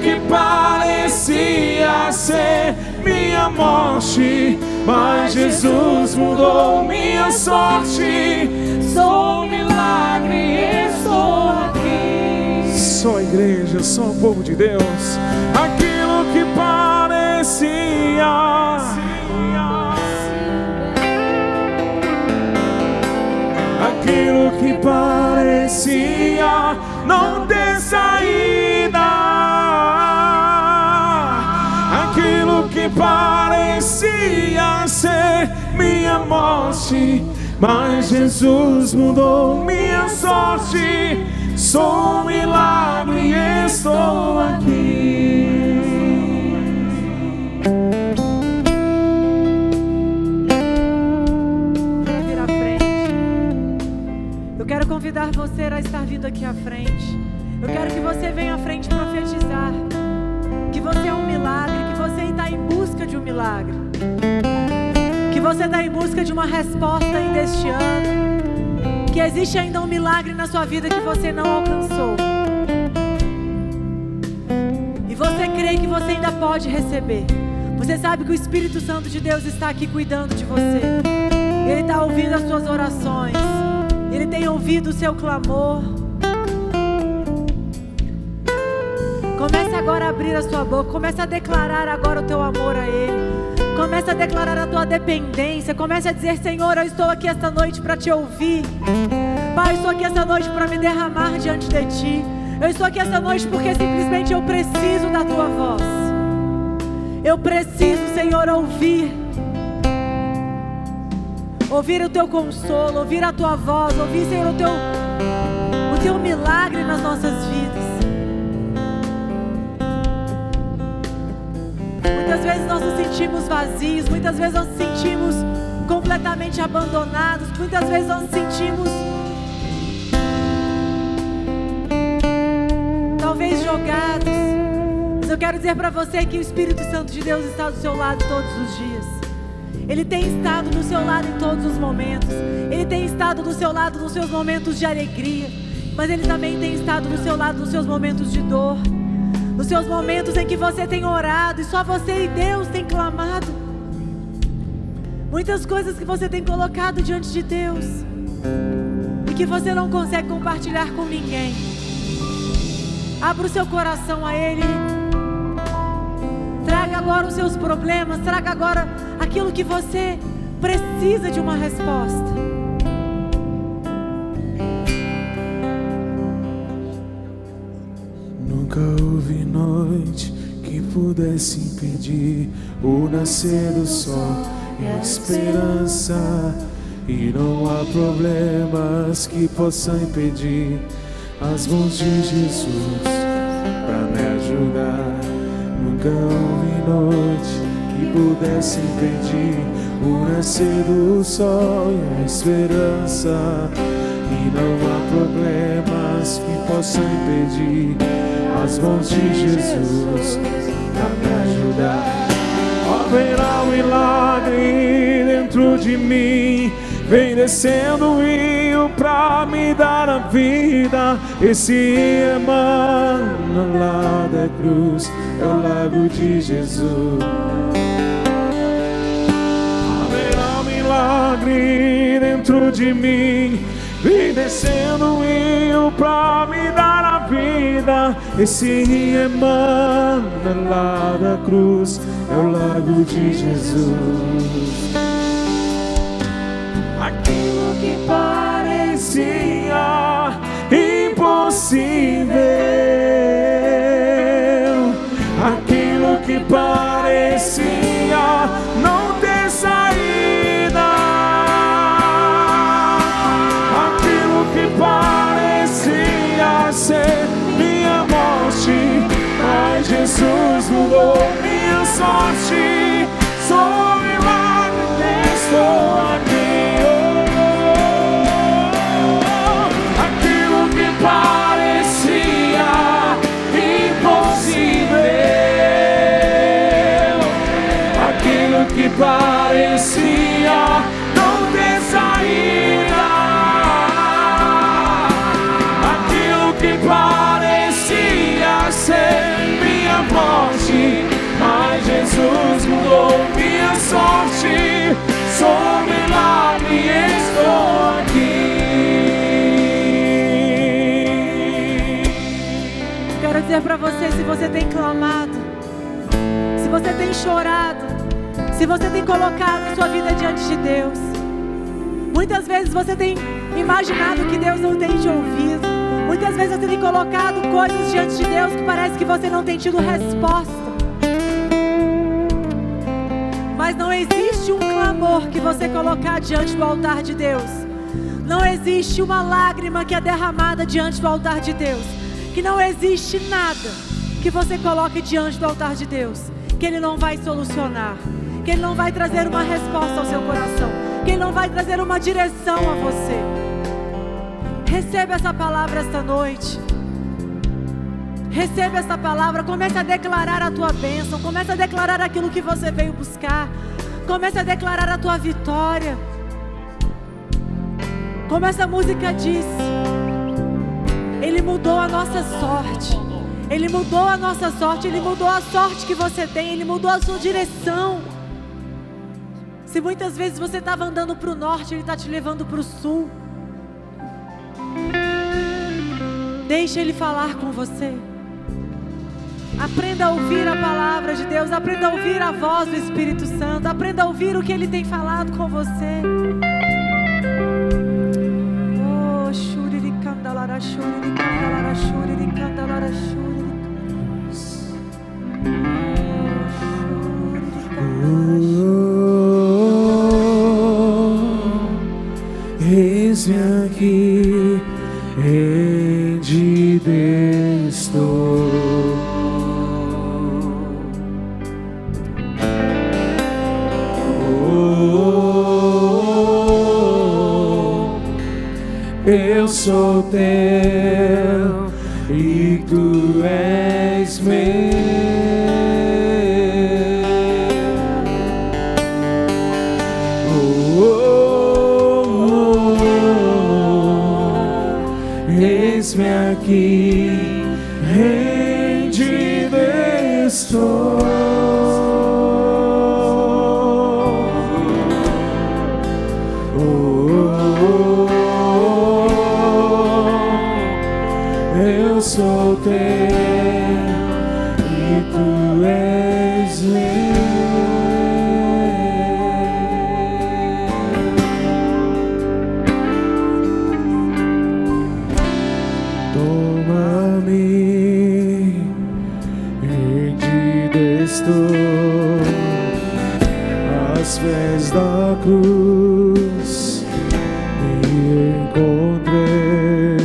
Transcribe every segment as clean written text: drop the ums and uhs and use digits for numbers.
que parecia ser minha morte, mas Jesus mudou minha sorte. Sou um milagre e estou aqui. Só a igreja, só o povo de Deus. Aquilo que parecia, aquilo que parecia não ter saída, aquilo que parecia ser minha morte, mas Jesus mudou minha sorte. Sou um milagre e estou aqui. Vir à frente. Eu quero convidar você a estar vindo aqui à frente. Eu quero que você venha à frente profetizar que você é um milagre, que você está em busca de um milagre, que você está em busca de uma resposta ainda este ano, que existe ainda um milagre na sua vida que você não alcançou, e você crê que você ainda pode receber. Você sabe que o Espírito Santo de Deus está aqui cuidando de você. Ele está ouvindo as suas orações, Ele tem ouvido o seu clamor. Comece agora a abrir a sua boca. Comece a declarar agora o teu amor a Ele. Comece a declarar a tua dependência. Comece a dizer: Senhor, eu estou aqui esta noite para te ouvir. Pai, eu estou aqui esta noite para me derramar diante de ti. Eu estou aqui esta noite porque simplesmente eu preciso da tua voz. Eu preciso, Senhor, ouvir o teu consolo, ouvir a tua voz, ouvir, Senhor, o teu milagre nas nossas vidas. Muitas vezes nós nos sentimos vazios, muitas vezes nós nos sentimos completamente abandonados, muitas vezes nós nos sentimos talvez jogados. Mas eu quero dizer para você que o Espírito Santo de Deus está do seu lado todos os dias. Ele tem estado do seu lado em todos os momentos. Ele tem estado do seu lado nos seus momentos de alegria, mas Ele também tem estado do seu lado nos seus momentos de dor, nos seus momentos em que você tem orado e só você e Deus tem clamado. Muitas coisas que você tem colocado diante de Deus e que você não consegue compartilhar com ninguém. Abra o seu coração a Ele. Traga agora os seus problemas. Traga agora aquilo que você precisa de uma resposta. Nunca houve noite que pudesse impedir o nascer do sol e a esperança. E não há problemas que possam impedir as mãos de Jesus para me ajudar. Nunca houve noite que pudesse impedir o nascer do sol e a esperança. E não há problemas que possam impedir as mãos de Jesus para me ajudar. Haverá um milagre dentro de mim, vem descendo o rio pra me dar a vida. Esse Emmanuel lá da cruz é o lago de Jesus. Haverá um milagre dentro de mim, vem descendo o rio pra me dar a vida. Esse Emmanuel lá da cruz é o lago de Jesus. Aquilo que parecia impossível, aquilo que parecia não ter saída, aquilo que parecia ser minha morte, mas Jesus mudou minha sorte. Sou um milagre, estou aqui. Parecia impossível, aquilo que parecia não ter saída, aquilo que parecia ser minha mas Jesus mudou minha sorte. Sou milagre e estou aqui. Quero dizer para você, se você tem clamado, se você tem chorado, se você tem colocado a sua vida diante de Deus, muitas vezes você tem imaginado que Deus não tem te ouvido. Muitas vezes você tem colocado coisas diante de Deus que parece que você não tem tido resposta. Mas não existe um clamor que você colocar diante do altar de Deus. Não existe uma lágrima que é derramada diante do altar de Deus. Que não existe nada que você coloque diante do altar de Deus que Ele não vai solucionar, que Ele não vai trazer uma resposta ao seu coração, que Ele não vai trazer uma direção a você. Receba essa palavra esta noite. Receba essa palavra. Comece a declarar a tua bênção. Comece a declarar aquilo que você veio buscar. Comece a declarar a tua vitória. Como essa música diz, Ele mudou a nossa sorte. Ele mudou a nossa sorte. Ele mudou a sorte que você tem. Ele mudou a sua direção. Se muitas vezes você estava andando para o norte, Ele está te levando para o sul. Deixa Ele falar com você. Aprenda a ouvir a palavra de Deus. Aprenda a ouvir a voz do Espírito Santo. Aprenda a ouvir o que Ele tem falado com você. Oh, shuriri candalara, shuriri candalara, shuriri candalara, shuriri. Eis-me aqui, rendido estou. Eu sou teu e tu és meu. Eis-me aqui, rendido estou. Eu sou teu e tu és meu. Toma-me, rendido estou aos pés da cruz. Me encontrei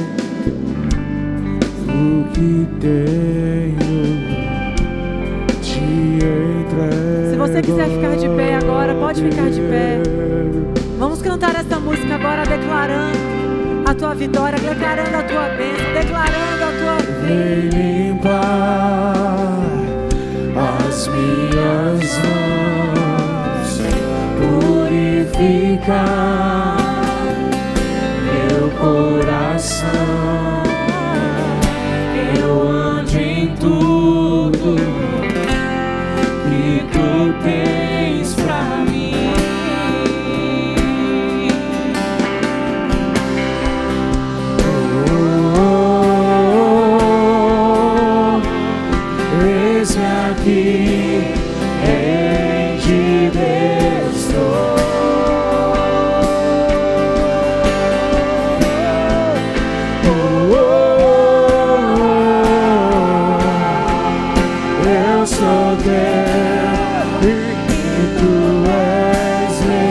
o que tenho, te entrego. Se você quiser ficar de pé agora, pode ficar de pé. Vamos cantar essa música agora, declarando a tua vitória, declarando a tua bênção, declarando a tua vida. Vem limpar as minhas mãos, purificar meu coração. Eu ando em tudo que tu tens pra mim. Eis-me aqui, rendido estou. Eu sou teu e tu és meu.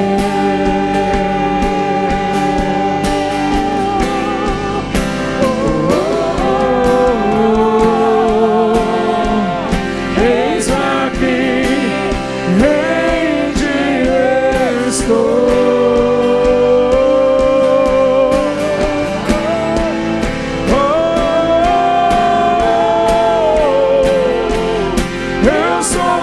Eis-me aqui, rendido estou. Eu sou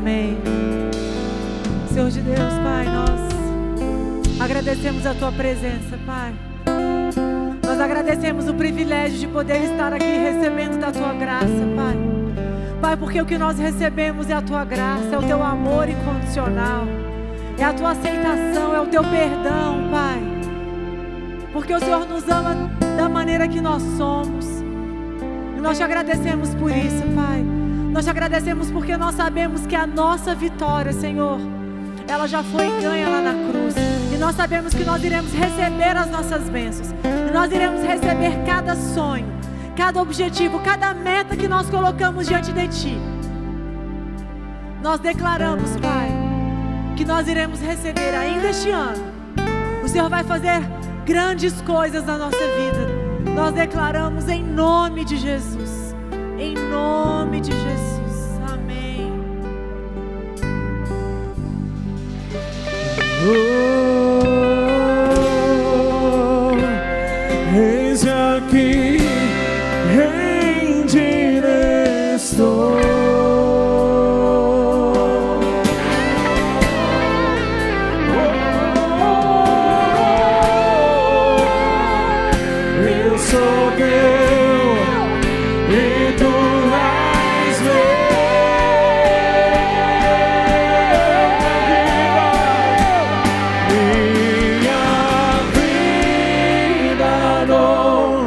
Amém. Senhor de Deus, Pai, nós agradecemos a Tua presença, Pai. Nós agradecemos o privilégio de poder estar aqui recebendo da Tua graça, Pai. Pai, porque o que nós recebemos é a Tua graça, é o Teu amor incondicional, é a Tua aceitação, é o Teu perdão, Pai. Porque o Senhor nos ama da maneira que nós somos. E nós te agradecemos por isso, Pai. Nós te agradecemos porque nós sabemos que a nossa vitória, Senhor, ela já foi ganha lá na cruz. E nós sabemos que nós iremos receber as nossas bênçãos. E nós iremos receber cada sonho, cada objetivo, cada meta que nós colocamos diante de Ti. Nós declaramos, Pai, que nós iremos receber ainda este ano. O Senhor vai fazer grandes coisas na nossa vida. Nós declaramos em nome de Jesus. Em nome de Jesus. Amém. Eis aqui, rendido estou. Eu sou teu e tu és minha vida dou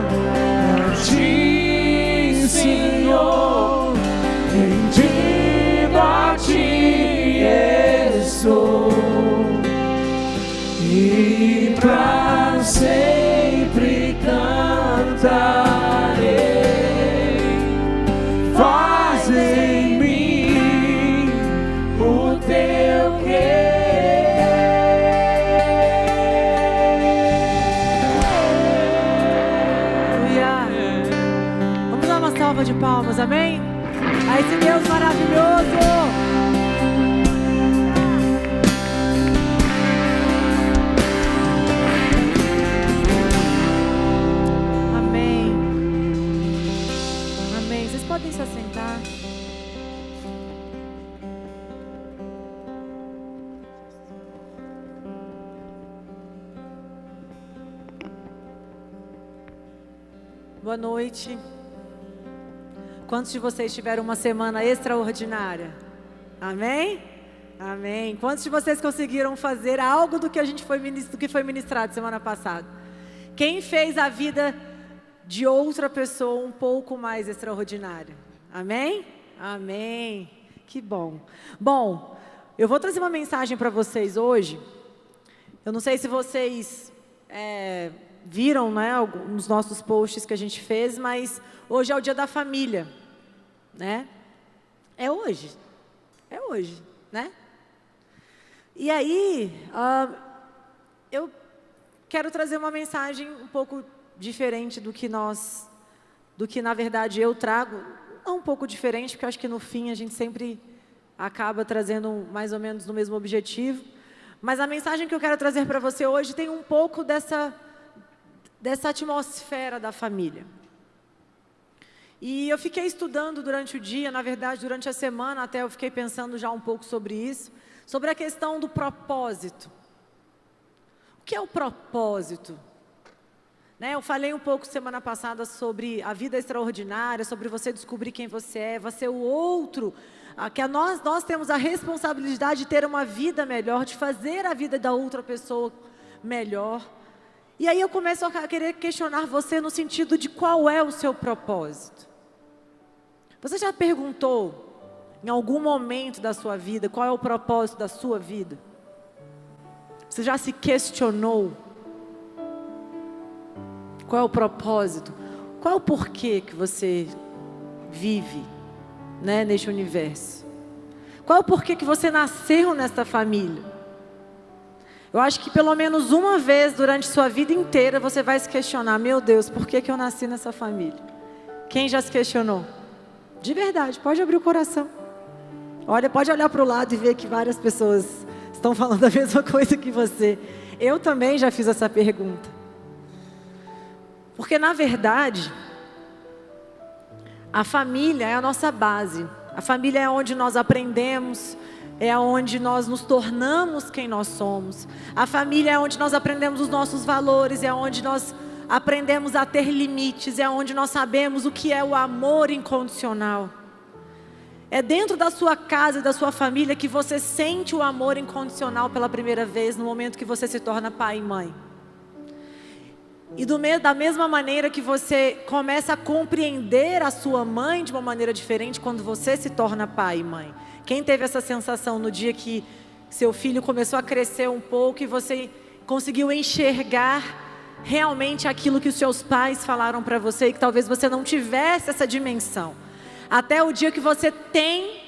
a ti, Senhor, rendido a ti estou e pra sempre cantarei. Faz em mim o teu querer. Aleluia. Vamos dar uma salva de palmas, amém? A esse Deus maravilhoso. Podem se assentar. Boa noite. Quantos de vocês tiveram uma semana extraordinária? Amém? Amém. Quantos de vocês conseguiram fazer algo do que foi ministrado semana passada? Quem fez a vida de outra pessoa um pouco mais extraordinária? Amém? Amém. Que bom. Bom, eu vou trazer uma mensagem para vocês hoje. Eu não sei se vocês viram, né, nos nossos posts que a gente fez, mas hoje é o Dia da Família, né? É hoje, né? E aí, eu quero trazer uma mensagem um pouco diferente do que na verdade eu trago. Não um pouco diferente, porque eu acho que no fim a gente sempre acaba trazendo mais ou menos no mesmo objetivo. Mas a mensagem que eu quero trazer para você hoje tem um pouco dessa atmosfera da família. E eu fiquei estudando durante o dia, na verdade durante a semana até eu fiquei pensando já um pouco sobre isso, sobre a questão do propósito. O que é o propósito? Eu falei um pouco semana passada sobre a vida extraordinária, sobre você descobrir quem você é o outro, que nós temos a responsabilidade de ter uma vida melhor, de fazer a vida da outra pessoa melhor. E aí eu começo a querer questionar você no sentido de qual é o seu propósito. Você já perguntou em algum momento da sua vida qual é o propósito da sua vida? Você já se questionou? Qual é o propósito? Qual é o porquê que você vive, neste universo? Qual é o porquê que você nasceu nesta família? Eu acho que pelo menos uma vez durante sua vida inteira você vai se questionar: meu Deus, por que eu nasci nessa família? Quem já se questionou? De verdade, pode abrir o coração. Pode olhar para o lado e ver que várias pessoas estão falando a mesma coisa que você. Eu também já fiz essa pergunta. Porque na verdade, a família é a nossa base. A família é onde nós aprendemos, é onde nós nos tornamos quem nós somos. A família é onde nós aprendemos os nossos valores, é onde nós aprendemos a ter limites, é onde nós sabemos o que é o amor incondicional. É dentro da sua casa e da sua família que você sente o amor incondicional pela primeira vez, no momento que você se torna pai e mãe. E da mesma maneira que você começa a compreender a sua mãe de uma maneira diferente quando você se torna pai e mãe. Quem teve essa sensação no dia que seu filho começou a crescer um pouco e você conseguiu enxergar realmente aquilo que os seus pais falaram para você e que talvez você não tivesse essa dimensão? Até o dia que você tem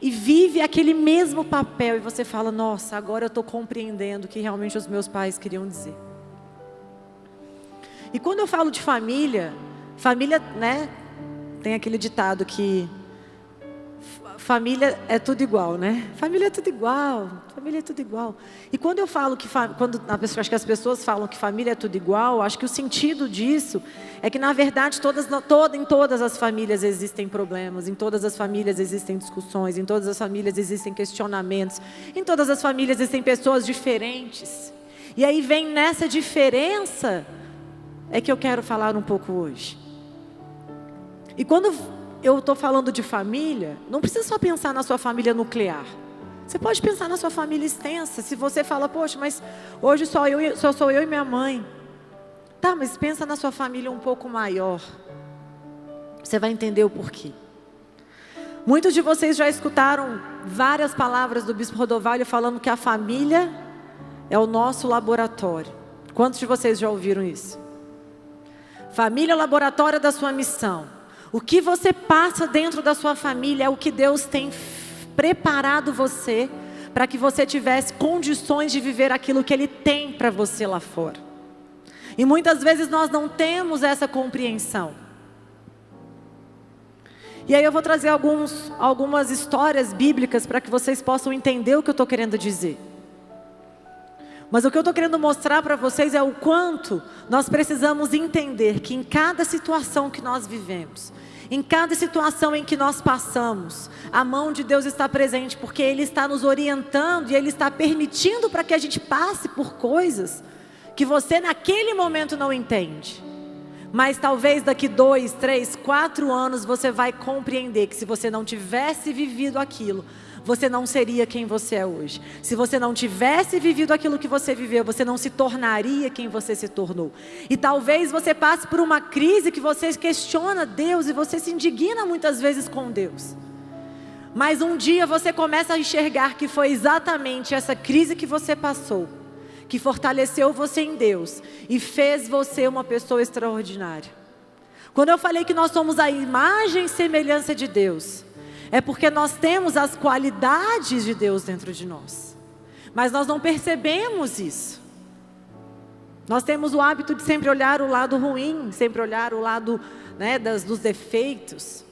e vive aquele mesmo papel e você fala, nossa, agora eu estou compreendendo o que realmente os meus pais queriam dizer. E quando eu falo de família, né, tem aquele ditado que família é tudo igual, né? Família é tudo igual, família é tudo igual. E quando eu falo acho que as pessoas falam que família é tudo igual, acho que o sentido disso é que na verdade em todas as famílias existem problemas, em todas as famílias existem discussões, em todas as famílias existem questionamentos, em todas as famílias existem pessoas diferentes. E aí vem nessa diferença é que eu quero falar um pouco hoje. E quando eu estou falando de família, não precisa só pensar na sua família nuclear. Você pode pensar na sua família extensa. Se você fala, poxa, mas hoje só sou eu e minha mãe. Tá, mas pensa na sua família um pouco maior. Você vai entender o porquê. Muitos de vocês já escutaram várias palavras do Bispo Rodovalho falando que a família é o nosso laboratório. Quantos de vocês já ouviram isso? Família é o laboratório da sua missão. O que você passa dentro da sua família é o que Deus tem preparado você para que você tivesse condições de viver aquilo que Ele tem para você lá fora. E muitas vezes nós não temos essa compreensão. E aí eu vou trazer algumas histórias bíblicas para que vocês possam entender o que eu estou querendo dizer. Mas o que eu estou querendo mostrar para vocês é o quanto nós precisamos entender que em cada situação que nós vivemos, em cada situação em que nós passamos, a mão de Deus está presente, porque Ele está nos orientando e Ele está permitindo para que a gente passe por coisas que você naquele momento não entende. Mas talvez daqui 2, 3, 4 anos você vai compreender que se você não tivesse vivido aquilo, você não seria quem você é hoje. Se você não tivesse vivido aquilo que você viveu, você não se tornaria quem você se tornou. E talvez você passe por uma crise que você questiona Deus e você se indigna muitas vezes com Deus. Mas um dia você começa a enxergar que foi exatamente essa crise que você passou que fortaleceu você em Deus e fez você uma pessoa extraordinária. Quando eu falei que nós somos a imagem e semelhança de Deus, é porque nós temos as qualidades de Deus dentro de nós, mas nós não percebemos isso. Nós temos o hábito de sempre olhar o lado ruim, sempre olhar o lado, né, dos defeitos.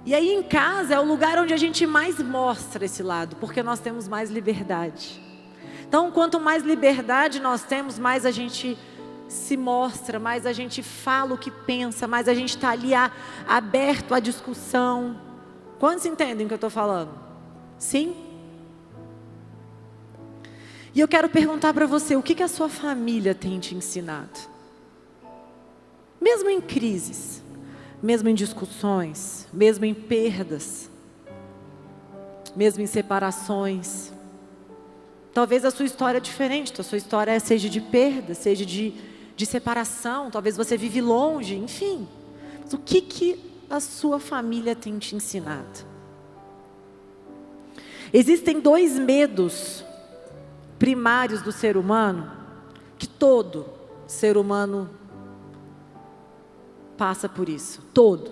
E aí em casa é o lugar onde a gente mais mostra esse lado, porque nós temos mais liberdade. Então quanto mais liberdade nós temos, mais a gente se mostra, mais a gente fala o que pensa, mais a gente está ali aberto à discussão. Quantos entendem o que eu estou falando? Sim? E eu quero perguntar para você, o que a sua família tem te ensinado? Mesmo em crises, mesmo em discussões, mesmo em perdas, mesmo em separações. Talvez a sua história é diferente, a sua história seja de perda, seja de separação, talvez você vive longe, enfim. Mas o que a sua família tem te ensinado? Existem 2 medos primários do ser humano, que todo ser humano passa por isso, todo.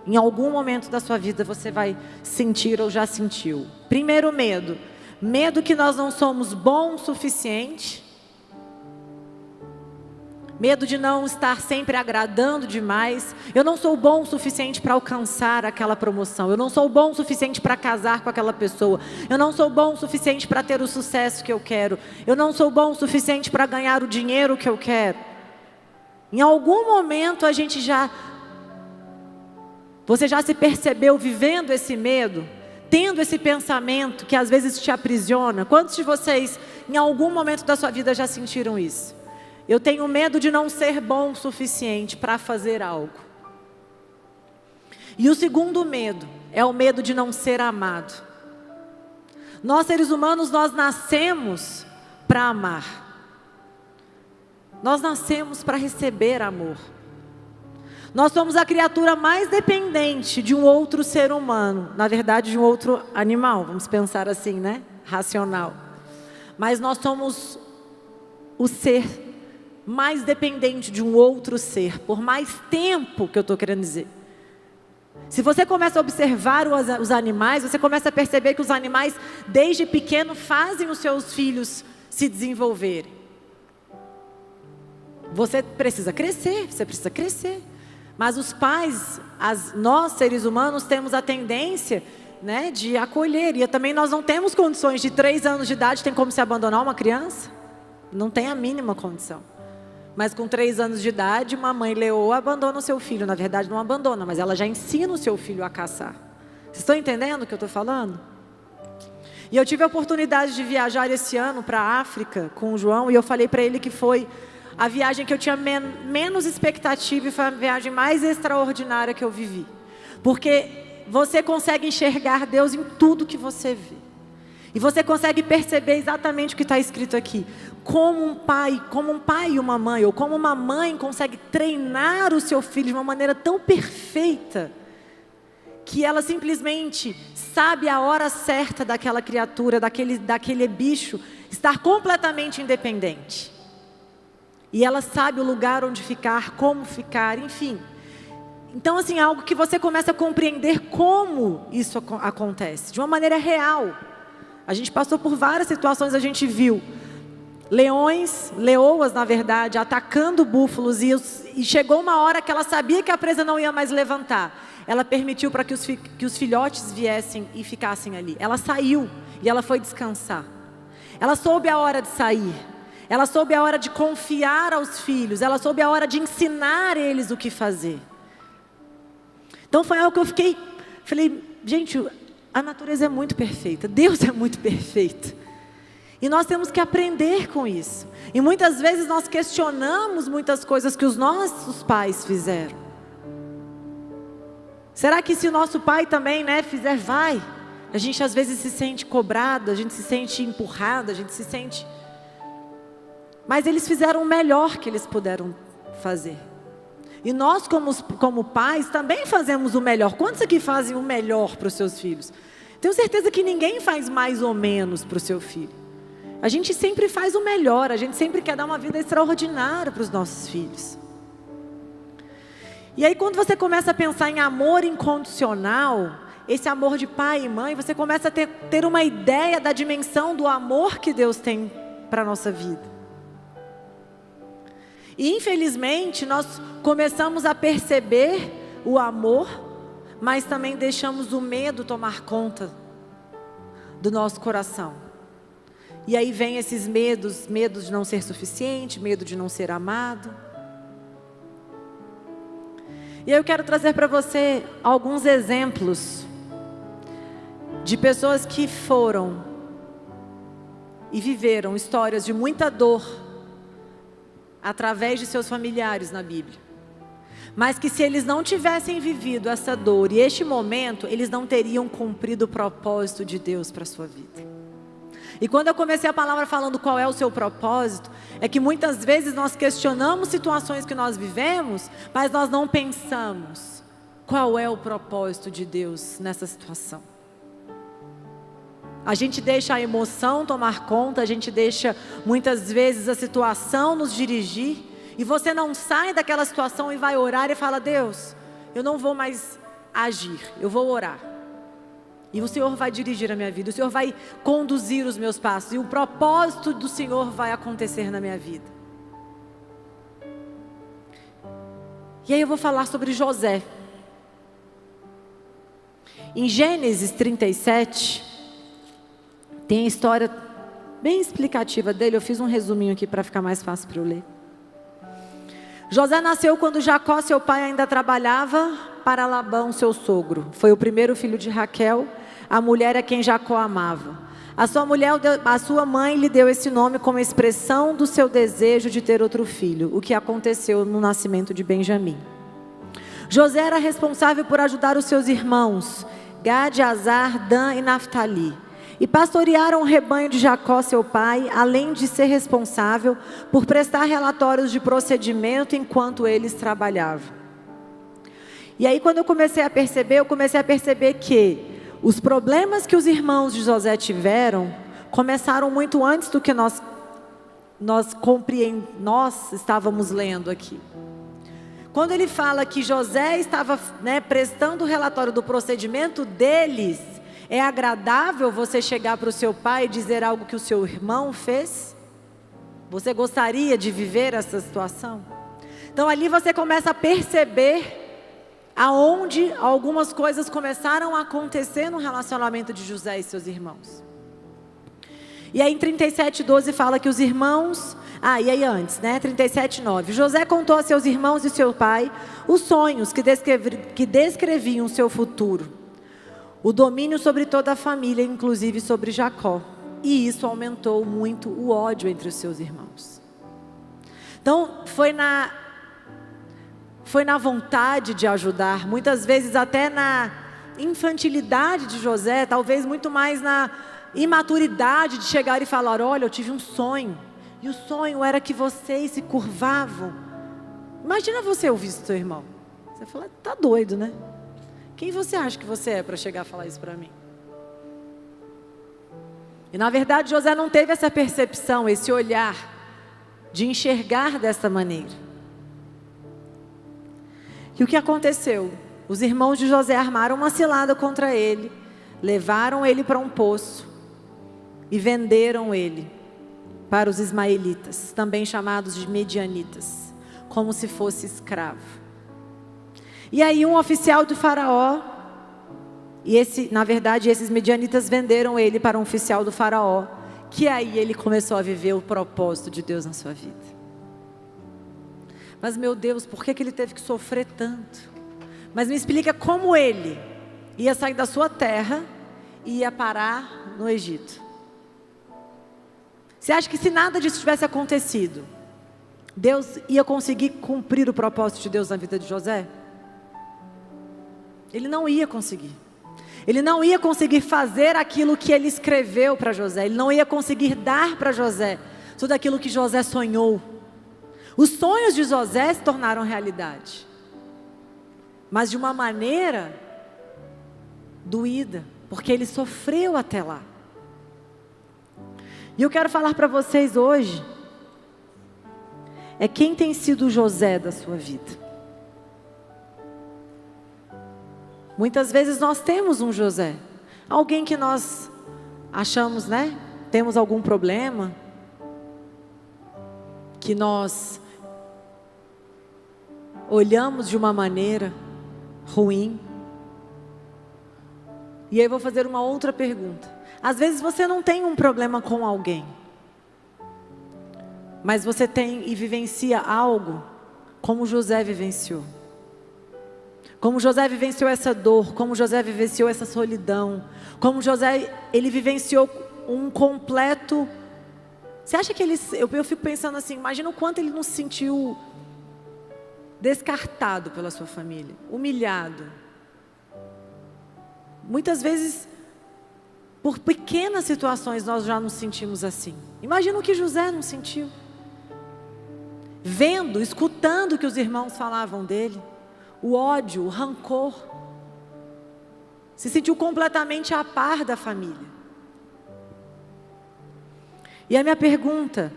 Em algum momento da sua vida você vai sentir ou já sentiu. Primeiro medo, medo que nós não somos bons o suficiente. Medo de não estar sempre agradando demais. Eu não sou bom o suficiente para alcançar aquela promoção. Eu não sou bom o suficiente para casar com aquela pessoa. Eu não sou bom o suficiente para ter o sucesso que eu quero. Eu não sou bom o suficiente para ganhar o dinheiro que eu quero. Em algum momento a gente já Você já se percebeu vivendo esse medo? Tendo esse pensamento que às vezes te aprisiona? Quantos de vocês em algum momento da sua vida já sentiram isso? Eu tenho medo de não ser bom o suficiente para fazer algo. E o segundo medo é o medo de não ser amado. Nós seres humanos, nós nascemos para amar. Nós nascemos para receber amor. Nós somos a criatura mais dependente de um outro ser humano, na verdade de um outro animal, vamos pensar assim, né? Racional. Mas nós somos o ser mais dependente de um outro ser, por mais tempo, que eu estou querendo dizer. Se você começa a observar os animais, você começa a perceber que os animais, desde pequeno, fazem os seus filhos se desenvolverem. Você precisa crescer. Mas os pais, nós seres humanos, temos a tendência, né, de acolher. E também nós não temos condições de 3 anos de idade, tem como se abandonar uma criança? Não tem a mínima condição. Mas com 3 anos de idade, uma mãe leoa abandona o seu filho. Na verdade não abandona, mas ela já ensina o seu filho a caçar. Vocês estão entendendo o que eu estou falando? E eu tive a oportunidade de viajar esse ano para a África com o João. E eu falei para ele que foi a viagem que eu tinha menos expectativa e foi a viagem mais extraordinária que eu vivi. Porque você consegue enxergar Deus em tudo que você vê. E você consegue perceber exatamente o que está escrito aqui. Como um pai e uma mãe, ou como uma mãe consegue treinar o seu filho de uma maneira tão perfeita, que ela simplesmente sabe a hora certa daquela criatura, daquele bicho, estar completamente independente. E ela sabe o lugar onde ficar, como ficar, enfim. Então, assim, é algo que você começa a compreender como isso acontece, de uma maneira real. A gente passou por várias situações, a gente viu leoas, na verdade, atacando búfalos. E chegou uma hora que ela sabia que a presa não ia mais levantar. Ela permitiu para que os filhotes viessem e ficassem ali. Ela saiu e ela foi descansar. Ela soube a hora de sair. Ela soube a hora de confiar aos filhos. Ela soube a hora de ensinar eles o que fazer. Então foi algo que eu falei, gente, a natureza é muito perfeita. Deus é muito perfeito. E nós temos que aprender com isso. E muitas vezes nós questionamos muitas coisas que os nossos pais fizeram. Será que se o nosso pai também, né, fizer, vai? A gente às vezes se sente cobrado, a gente se sente empurrado, a gente se sente... Mas eles fizeram o melhor que eles puderam fazer. E nós como pais também fazemos o melhor. Quantos aqui fazem o melhor para os seus filhos? Tenho certeza que ninguém faz mais ou menos para o seu filho. A gente sempre faz o melhor, a gente sempre quer dar uma vida extraordinária para os nossos filhos. E aí quando você começa a pensar em amor incondicional, esse amor de pai e mãe, você começa a ter uma ideia da dimensão do amor que Deus tem para a nossa vida. E infelizmente nós começamos a perceber o amor, mas também deixamos o medo tomar conta do nosso coração. E aí vem esses medos de não ser suficiente, medo de não ser amado. E aí eu quero trazer para você alguns exemplos de pessoas que foram e viveram histórias de muita dor através de seus familiares na Bíblia. Mas que se eles não tivessem vivido essa dor e este momento, eles não teriam cumprido o propósito de Deus para a sua vida. E quando eu comecei a palavra falando qual é o seu propósito, é que muitas vezes nós questionamos situações que nós vivemos, mas nós não pensamos qual é o propósito de Deus nessa situação. A gente deixa a emoção tomar conta, a gente deixa muitas vezes a situação nos dirigir, e você não sai daquela situação e vai orar e fala, Deus, eu não vou mais agir, eu vou orar. E o Senhor vai dirigir a minha vida, o Senhor vai conduzir os meus passos, e o propósito do Senhor vai acontecer na minha vida. E aí eu vou falar sobre José. Em Gênesis 37... tem a história bem explicativa dele. Eu fiz um resuminho aqui para ficar mais fácil para eu ler. José nasceu quando Jacó, seu pai, ainda trabalhava para Labão, seu sogro. Foi o primeiro filho de Raquel, a mulher a quem Jacó amava. A sua mãe lhe deu esse nome como expressão do seu desejo de ter outro filho, o que aconteceu no nascimento de Benjamim. José era responsável por ajudar os seus irmãos, Gade, Azar, Dan e Naftali, e pastorearam o rebanho de Jacó, seu pai, além de ser responsável por prestar relatórios de procedimento enquanto eles trabalhavam. E aí quando eu comecei a perceber que os problemas que os irmãos de José tiveram começaram muito antes do que nós estávamos lendo aqui. Quando ele fala que José estava prestando o relatório do procedimento deles, é agradável você chegar para o seu pai e dizer algo que o seu irmão fez? Você gostaria de viver essa situação? Então ali você começa a perceber aonde algumas coisas começaram a acontecer no relacionamento de José e seus irmãos. E aí em 37:12 fala que os irmãos... e aí antes, 37:9. José contou a seus irmãos e seu pai os sonhos que descreviam o seu futuro. O domínio sobre toda a família, inclusive sobre Jacó. E isso aumentou muito o ódio entre os seus irmãos. Então foi na vontade de ajudar, muitas vezes até na infantilidade de José, talvez muito mais na imaturidade de chegar e falar: olha, eu tive um sonho, e o sonho era que vocês se curvavam. Imagina você ouvir isso do seu irmão. Você fala: tá doido, né? Quem você acha que você é para chegar a falar isso para mim? E na verdade José não teve essa percepção, esse olhar de enxergar dessa maneira. E o que aconteceu? Os irmãos de José armaram uma cilada contra ele, levaram ele para um poço e venderam ele para os ismaelitas, também chamados de medianitas, como se fosse escravo. E aí um oficial do faraó, esses medianitas venderam ele para um oficial do faraó, que aí ele começou a viver o propósito de Deus na sua vida. Mas meu Deus, por que ele teve que sofrer tanto? Mas me explica como ele ia sair da sua terra e ia parar no Egito. Você acha que se nada disso tivesse acontecido, Deus ia conseguir cumprir o propósito de Deus na vida de José? Ele não ia conseguir. Ele não ia conseguir fazer aquilo que ele escreveu para José. Ele não ia conseguir dar para José tudo aquilo que José sonhou. Os sonhos de José se tornaram realidade, mas de uma maneira doída, porque ele sofreu até lá. E eu quero falar para vocês hoje, quem tem sido o José da sua vida. Muitas vezes nós temos um José, alguém que nós achamos, temos algum problema, que nós olhamos de uma maneira ruim. E aí eu vou fazer uma outra pergunta. Às vezes você não tem um problema com alguém, mas você tem e vivencia algo como José vivenciou. Como José vivenciou essa dor, como José vivenciou essa solidão, como José, ele vivenciou um completo... Você acha que eu fico pensando assim, imagina o quanto ele não se sentiu descartado pela sua família, humilhado. Muitas vezes, por pequenas situações, nós já nos sentimos assim. Imagina o que José não sentiu. Vendo, escutando o que os irmãos falavam dele, o ódio, o rancor. Se sentiu completamente a par da família. E a minha pergunta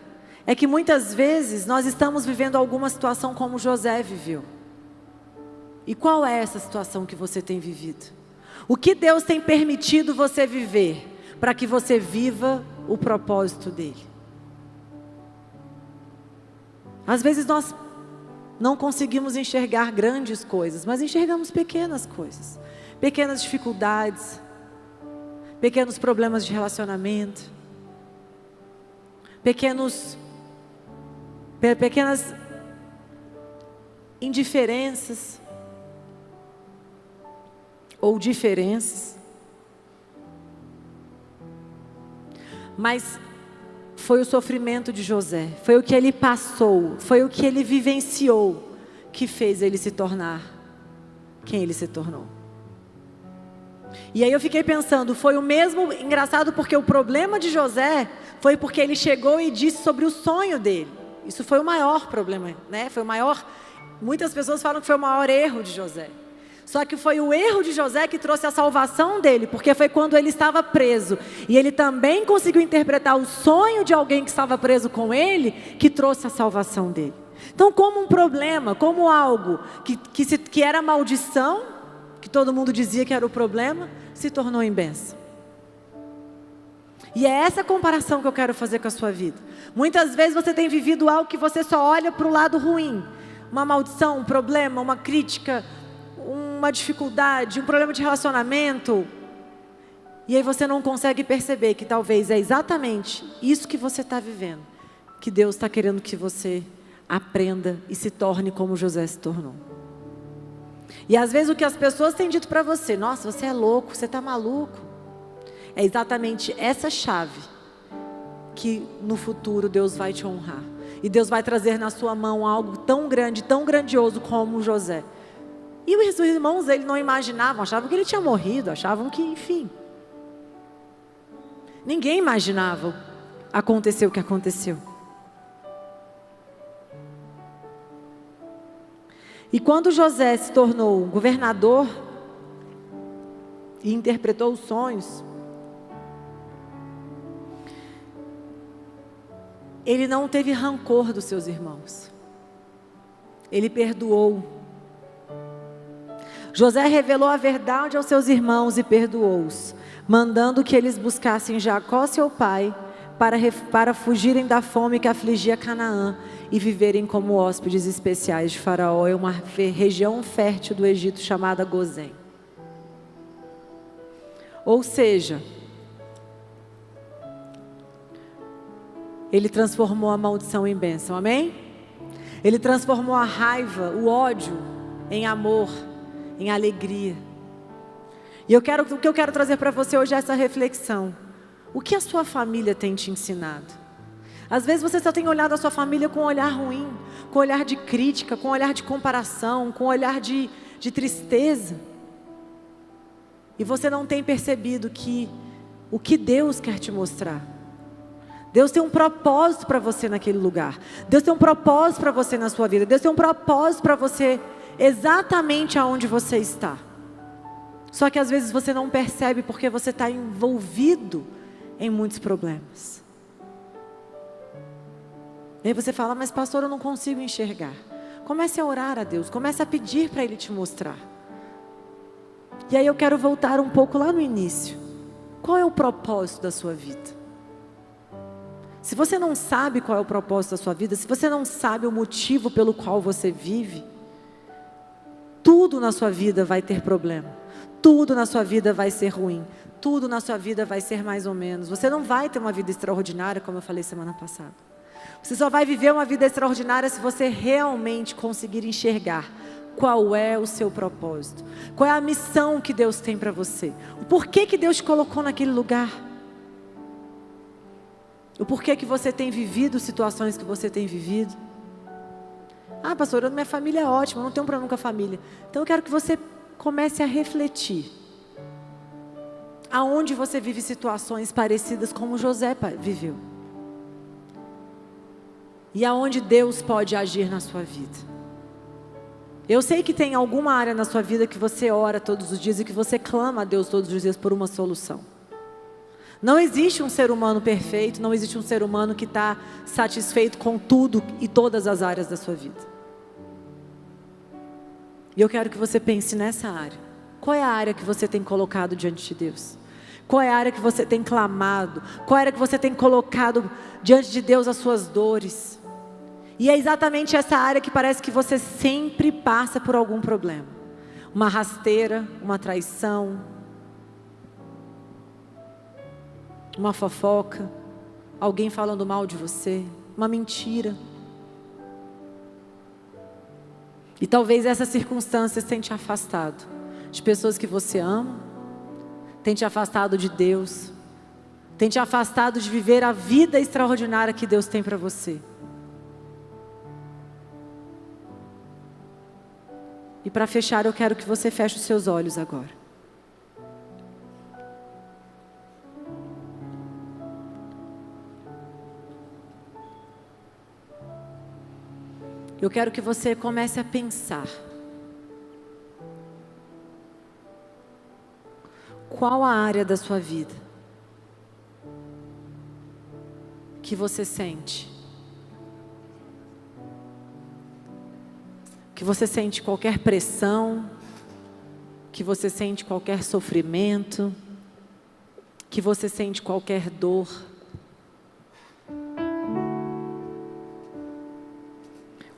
é que muitas vezes nós estamos vivendo alguma situação como José viveu. E qual é essa situação que você tem vivido? O que Deus tem permitido você viver para que você viva o propósito dele? Às vezes nós não conseguimos enxergar grandes coisas, mas enxergamos pequenas coisas, pequenas dificuldades, pequenos problemas de relacionamento, pequenas indiferenças. ou diferenças. Mas foi o sofrimento de José, foi o que ele passou, foi o que ele vivenciou, que fez ele se tornar quem ele se tornou. E aí eu fiquei pensando, foi o mesmo, engraçado porque o problema de José foi porque ele chegou e disse sobre o sonho dele. Isso foi o maior problema, né? Foi o maior, muitas pessoas falam que foi o maior erro de José. Só que foi o erro de José que trouxe a salvação dele, porque foi quando ele estava preso. E ele também conseguiu interpretar o sonho de alguém que estava preso com ele, que trouxe a salvação dele. Então, como um problema, como algo que era maldição, que todo mundo dizia que era o problema, se tornou em bênção. E é essa comparação que eu quero fazer com a sua vida. Muitas vezes você tem vivido algo que você só olha para o lado ruim. Uma maldição, um problema, uma crítica, uma dificuldade, um problema de relacionamento. E aí você não consegue perceber que talvez é exatamente isso que você está vivendo, que Deus está querendo que você aprenda e se torne como José se tornou. E às vezes o que as pessoas têm dito para você, nossa, você é louco, você está maluco, é exatamente essa chave que no futuro Deus vai te honrar. E Deus vai trazer na sua mão algo tão grande, tão grandioso como José. E os irmãos dele não imaginavam, achavam que ele tinha morrido, achavam que, enfim. Ninguém imaginava acontecer o que aconteceu. E quando José se tornou governador e interpretou os sonhos, ele não teve rancor dos seus irmãos. Ele perdoou. José revelou a verdade aos seus irmãos e perdoou-os, mandando que eles buscassem Jacó, seu pai, para fugirem da fome que afligia Canaã e viverem como hóspedes especiais de Faraó em uma região fértil do Egito chamada Gozém. Ou seja, ele transformou a maldição em bênção, amém? Ele transformou a raiva, o ódio em amor, em alegria. E o que eu quero trazer para você hoje é essa reflexão. O que a sua família tem te ensinado? Às vezes você só tem olhado a sua família com um olhar ruim, com um olhar de crítica, com um olhar de comparação, com um olhar de tristeza. E você não tem percebido que o que Deus quer te mostrar. Deus tem um propósito para você naquele lugar. Deus tem um propósito para você na sua vida. Deus tem um propósito para você exatamente aonde você está. Só que às vezes você não percebe porque você está envolvido em muitos problemas. E aí você fala, mas pastor, eu não consigo enxergar. Comece a orar a Deus, comece a pedir para Ele te mostrar. E aí eu quero voltar um pouco lá no início. Qual é o propósito da sua vida? Se você não sabe qual é o propósito da sua vida, se você não sabe o motivo pelo qual você vive, tudo na sua vida vai ter problema. Tudo na sua vida vai ser ruim. Tudo na sua vida vai ser mais ou menos. Você não vai ter uma vida extraordinária, como eu falei semana passada. Você só vai viver uma vida extraordinária se você realmente conseguir enxergar qual é o seu propósito. Qual é a missão que Deus tem para você. O porquê que Deus te colocou naquele lugar. O porquê que você tem vivido situações que você tem vivido. Ah, pastor, minha família é ótima, eu não tenho problema com a família. Então eu quero que você comece a refletir. Aonde você vive situações parecidas como José viveu. E aonde Deus pode agir na sua vida. Eu sei que tem alguma área na sua vida que você ora todos os dias e que você clama a Deus todos os dias por uma solução. Não existe um ser humano perfeito, não existe um ser humano que está satisfeito com tudo e todas as áreas da sua vida. E eu quero que você pense nessa área. Qual é a área que você tem colocado diante de Deus? Qual é a área que você tem clamado? Qual é a área que você tem colocado diante de Deus as suas dores? E é exatamente essa área que parece que você sempre passa por algum problema. Uma rasteira, uma traição, uma fofoca, alguém falando mal de você, uma mentira. E talvez essas circunstâncias tenham te afastado. de pessoas que você ama, tem te afastado de Deus, tem te afastado de viver a vida extraordinária que Deus tem para você. E para fechar, eu quero que você feche os seus olhos agora. Eu quero que você comece a pensar. Qual a área da sua vida que você sente? Que você sente qualquer pressão, que você sente qualquer sofrimento, que você sente qualquer dor.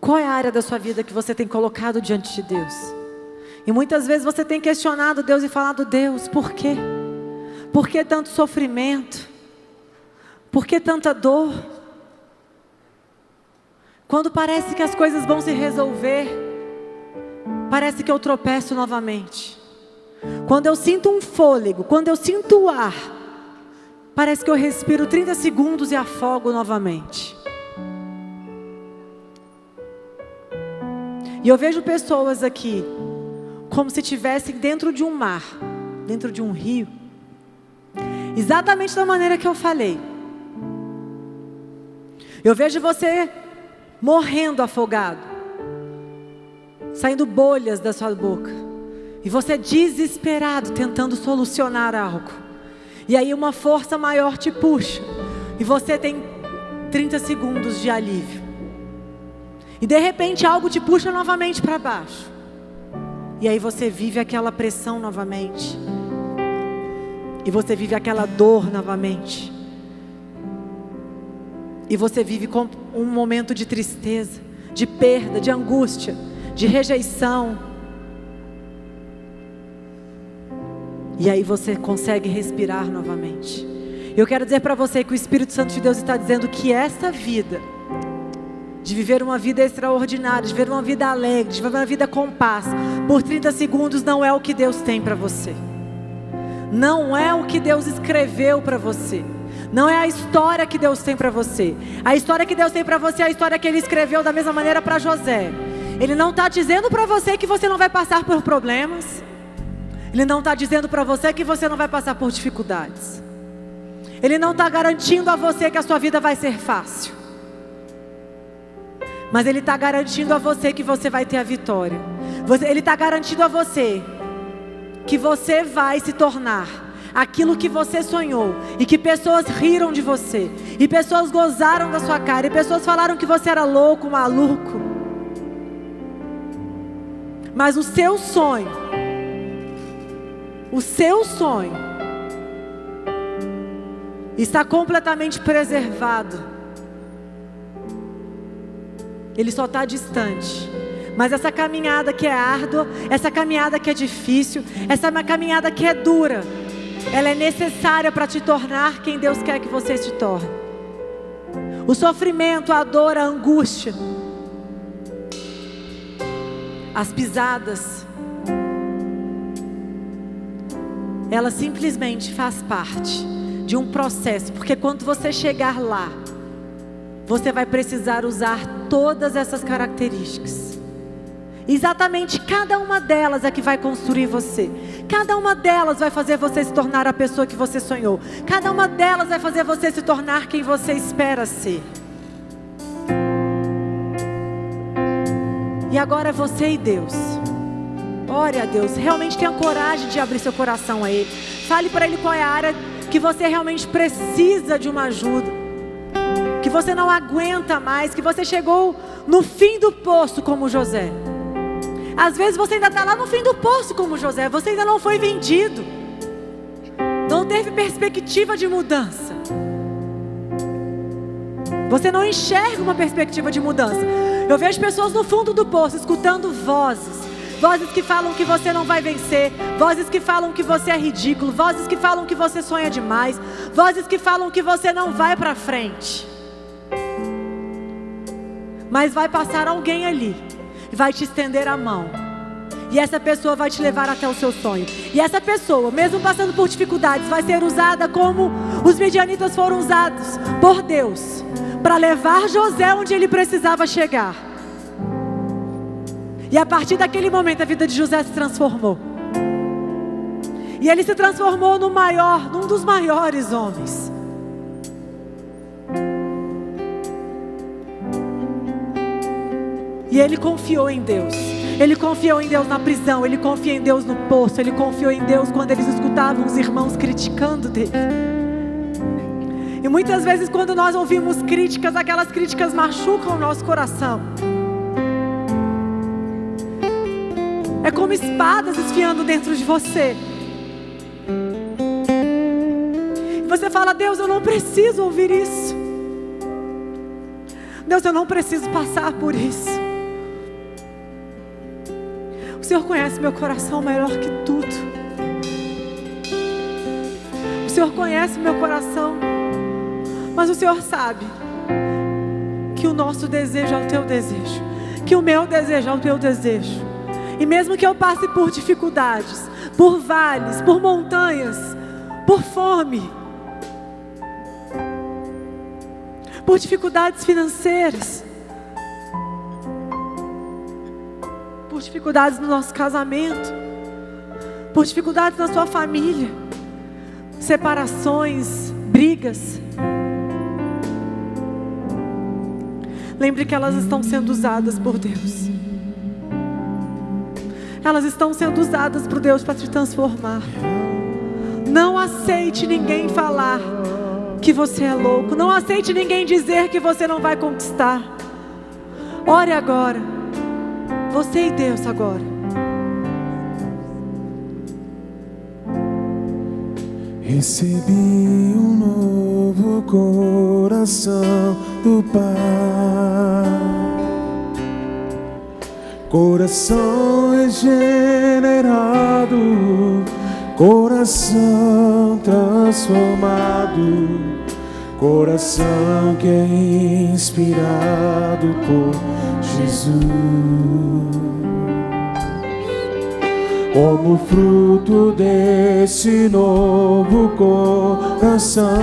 Qual é a área da sua vida que você tem colocado diante de Deus? E muitas vezes você tem questionado Deus e falado: Deus, por quê? Por que tanto sofrimento? Por que tanta dor? Quando parece que as coisas vão se resolver, parece que eu tropeço novamente. Quando eu sinto um fôlego, quando eu sinto o ar, parece que eu respiro 30 segundos e afogo novamente. E eu vejo pessoas aqui como se estivessem dentro de um mar, dentro de um rio, exatamente da maneira que eu falei. Eu vejo você morrendo afogado, saindo bolhas da sua boca, e você desesperado tentando solucionar algo, e aí uma força maior te puxa, e você tem 30 segundos de alívio, e de repente algo te puxa novamente para baixo, e aí você vive aquela pressão novamente, e você vive aquela dor novamente, e você vive com um momento de tristeza, de perda, de angústia, de rejeição. E aí você consegue respirar novamente. Eu quero dizer para você que o Espírito Santo de Deus está dizendo que essa vida, de viver uma vida extraordinária, de viver uma vida alegre, de viver uma vida com paz, por 30 segundos não é o que Deus tem para você. Não é o que Deus escreveu para você. Não é a história que Deus tem para você. A história que Deus tem para você é a história que Ele escreveu da mesma maneira para José. Ele não está dizendo para você que você não vai passar por problemas. Ele não está dizendo para você que você não vai passar por dificuldades. Ele não está garantindo a você que a sua vida vai ser fácil. Mas Ele está garantindo a você que você vai ter a vitória. Ele está garantindo a você que você vai se tornar aquilo que você sonhou, e que pessoas riram de você, e pessoas gozaram da sua cara, e pessoas falaram que você era louco, maluco. Mas o seu sonho está completamente preservado. Ele só está distante. Mas essa caminhada que é árdua, essa caminhada que é difícil, essa caminhada que é dura, ela é necessária para te tornar quem Deus quer que você se torne. O sofrimento, a dor, a angústia, as pisadas, ela simplesmente faz parte de um processo. Porque quando você chegar lá, você vai precisar usar todas essas características. Exatamente cada uma delas é que vai construir você. Cada uma delas vai fazer você se tornar a pessoa que você sonhou. Cada uma delas vai fazer você se tornar quem você espera ser. E agora é você e Deus. Ore a Deus. Realmente tenha coragem de abrir seu coração a Ele. Fale para Ele qual é a área que você realmente precisa de uma ajuda, que você não aguenta mais, que você chegou no fim do poço como José. Às vezes você ainda está lá no fim do poço como José. Você ainda não foi vendido. Não teve perspectiva de mudança. Você não enxerga uma perspectiva de mudança. Eu vejo pessoas no fundo do poço escutando vozes. Vozes que falam que você não vai vencer. Vozes que falam que você é ridículo. Vozes que falam que você sonha demais. Vozes que falam que você não vai para frente. Mas vai passar alguém ali, vai te estender a mão, E essa pessoa vai te levar até o seu sonho. E essa pessoa, mesmo passando por dificuldades, vai ser usada como os midianitas foram usados por Deus, para levar José onde ele precisava chegar. E a partir daquele momento a vida de José se transformou. E ele se transformou num dos maiores homens. E ele confiou em Deus. Ele confiou em Deus na prisão, ele confiou em Deus no poço, ele confiou em Deus quando eles escutavam os irmãos criticando dele. E muitas vezes quando nós ouvimos críticas, aquelas críticas machucam o nosso coração. É como espadas esfiando dentro de você. E você fala: Deus, eu não preciso ouvir isso. Deus, eu não preciso passar por isso. O Senhor conhece meu coração melhor que tudo. O Senhor conhece meu coração. Mas o Senhor sabe que o nosso desejo é o teu desejo, que o meu desejo é o teu desejo. E mesmo que eu passe por dificuldades, por vales, por montanhas, por fome, por dificuldades financeiras, por dificuldades no nosso casamento, por dificuldades na sua família, separações, brigas, lembre que elas estão sendo usadas por Deus. Elas estão sendo usadas por Deus para te transformar. Não aceite ninguém falar que você é louco. Não aceite ninguém dizer que você não vai conquistar. Ore agora. Você e Deus agora. Recebi um novo coração do Pai. Coração regenerado, coração transformado, coração que é inspirado por Jesus. Como fruto desse novo coração,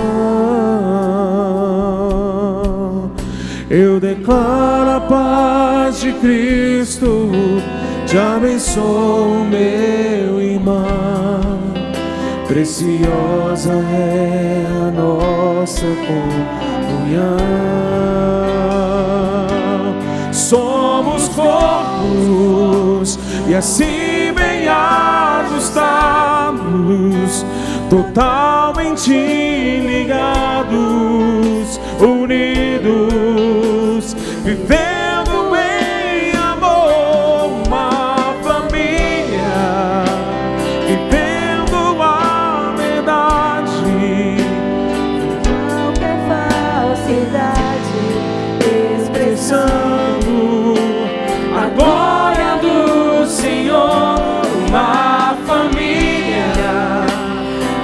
eu declaro a paz de Cristo, te abençoo, meu irmão. Preciosa é a nossa comunhão. Somos corpos e assim bem ajustados, totalmente ligados, unidos, vivendo em amor, uma família, vivendo a verdade, Não é falsidade, expressando a glória do Senhor, uma família,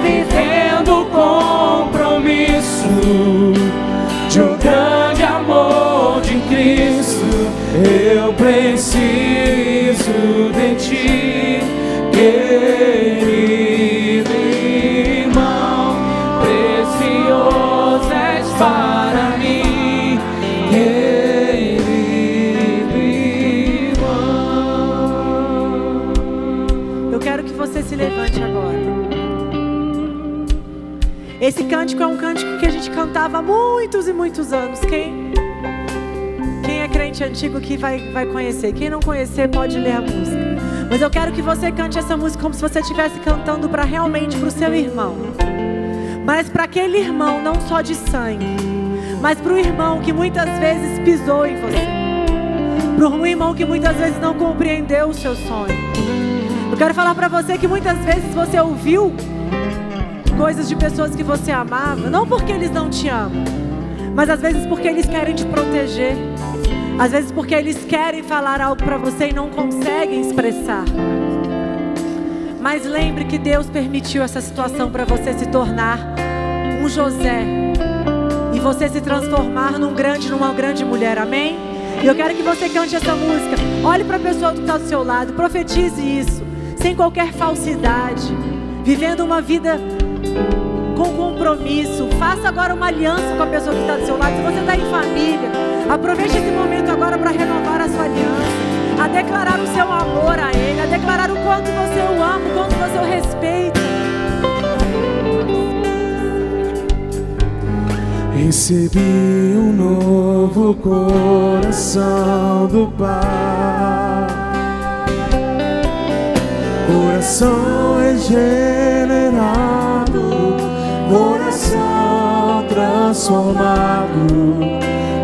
vivendo compromisso de um grande amor de Cristo. Eu preciso de ti, querido irmão, precioso és para mim, querido irmão. Eu quero que você se levante agora. Esse cântico é um cântico que a gente cantava há muitos e muitos anos. Quem é crente antigo que vai conhecer. Quem não conhecer pode ler a música. Mas eu quero que você cante essa música como se você estivesse cantando realmente para o seu irmão. Mas para aquele irmão não só de sangue, mas para o irmão que muitas vezes pisou em você, para um irmão que muitas vezes não compreendeu o seu sonho. Eu quero falar para você que muitas vezes você ouviu coisas de pessoas que você amava, não porque eles não te amam, mas às vezes porque eles querem te proteger, às vezes porque eles querem falar algo para você e não conseguem expressar. Mas lembre que Deus permitiu essa situação para você se tornar um José e você se transformar numa grande mulher, amém? E eu quero que você cante essa música. Olhe para a pessoa que está do seu lado, profetize isso, sem qualquer falsidade, vivendo uma vida com compromisso. Faça agora uma aliança com a pessoa que está do seu lado. Se você está em família, aproveite esse momento agora para renovar a sua aliança, a declarar o seu amor a Ele, a declarar o quanto você o ama, o quanto você o respeita. Recebi um novo coração do Pai, coração regenerado, coração transformado,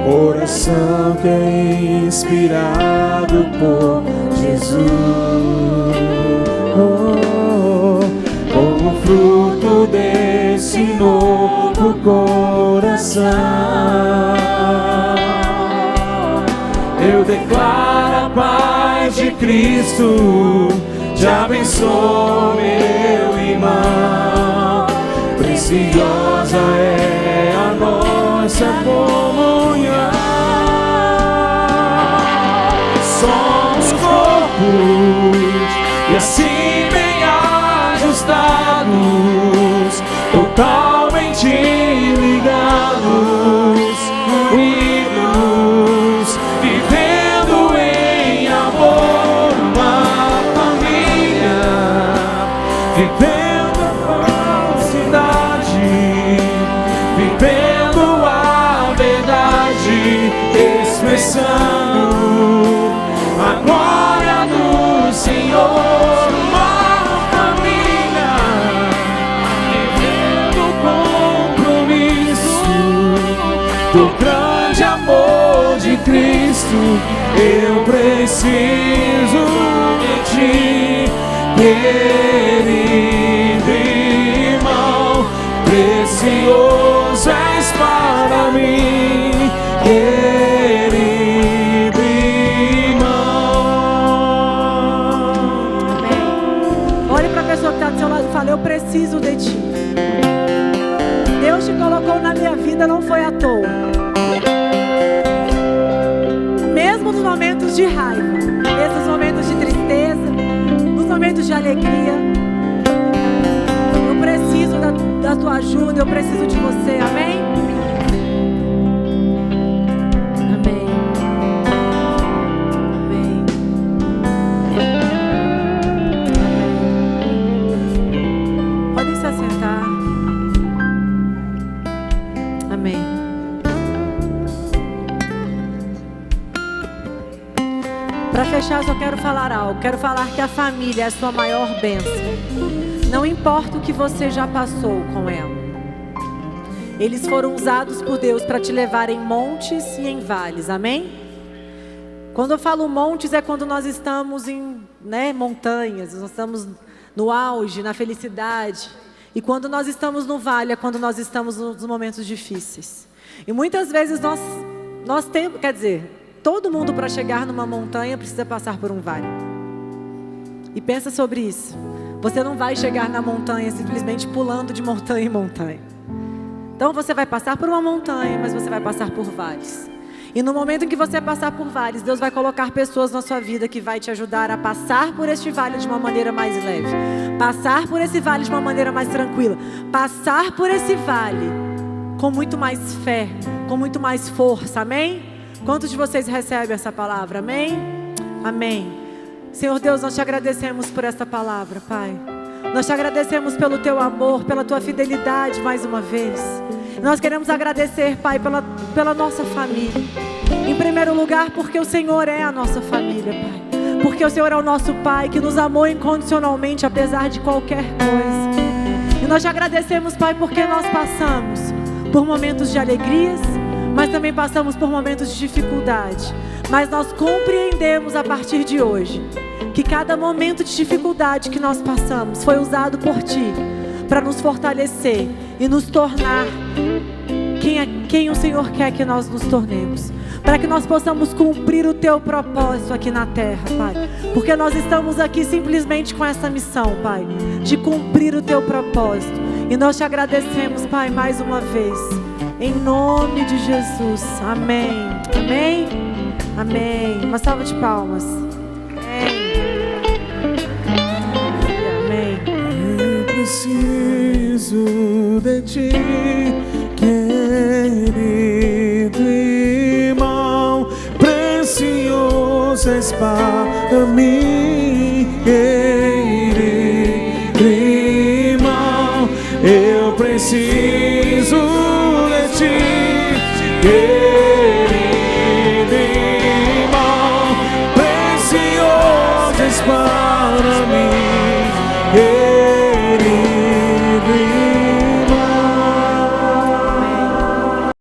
coração que é inspirado por Jesus. Como fruto desse novo coração, eu declaro a paz de Cristo, te abençoo, meu irmão. Preciosa é a nossa comunhão. Somos corpos e assim bem ajustados, totalmente ligados, unidos, vivendo em amor, uma família, vivendo a falsidade, vivendo a verdade, expressando a glória do Senhor. Do grande amor de Cristo, eu preciso de ti, querido irmão. Precioso és para mim, querido irmão. Amém. Olhe para a pessoa que está do seu lado e fale: eu preciso de ti. Deus te colocou na minha vida, não foi à toa. Mesmo nos momentos de raiva, mesmo nos momentos de tristeza, nos momentos de alegria, eu preciso da tua ajuda, eu preciso de você, amém? Amém. Amém. Podem se assentar. Amém. Para fechar, eu só quero falar algo. Quero falar que a família é a sua maior bênção. Não importa o que você já passou com ela. Eles foram usados por Deus para te levar em montes e em vales. Amém? Quando eu falo montes, é quando nós estamos em montanhas. Nós estamos no auge, na felicidade. E quando nós estamos no vale, é quando nós estamos nos momentos difíceis. E muitas vezes nós temos, todo mundo para chegar numa montanha precisa passar por um vale. E pensa sobre isso. Você não vai chegar na montanha simplesmente pulando de montanha em montanha. Então você vai passar por uma montanha, mas você vai passar por vales. E no momento em que você passar por vales, Deus vai colocar pessoas na sua vida que vai te ajudar a passar por este vale de uma maneira mais leve. Passar por esse vale de uma maneira mais tranquila. Passar por esse vale com muito mais fé, com muito mais força, amém? Quantos de vocês recebem essa palavra, amém? Amém. Senhor Deus, nós te agradecemos por essa palavra, Pai. Nós te agradecemos pelo teu amor, pela tua fidelidade mais uma vez. Nós queremos agradecer, Pai, pela nossa família. Em primeiro lugar, porque o Senhor é a nossa família, Pai. Porque o Senhor é o nosso Pai, que nos amou incondicionalmente, apesar de qualquer coisa. E nós te agradecemos, Pai, porque nós passamos por momentos de alegrias, mas também passamos por momentos de dificuldade. Mas nós compreendemos a partir de hoje que cada momento de dificuldade que nós passamos foi usado por Ti para nos fortalecer e nos tornar quem o Senhor quer que nós nos tornemos, para que nós possamos cumprir o Teu propósito aqui na terra, Pai, porque nós estamos aqui simplesmente com essa missão, Pai, de cumprir o Teu propósito. E nós te agradecemos, Pai, mais uma vez, em nome de Jesus, amém, amém. Amém. Uma salva de palmas. Amém. Eu preciso de ti, querido irmão, precioso és para mim, querido irmão. Eu preciso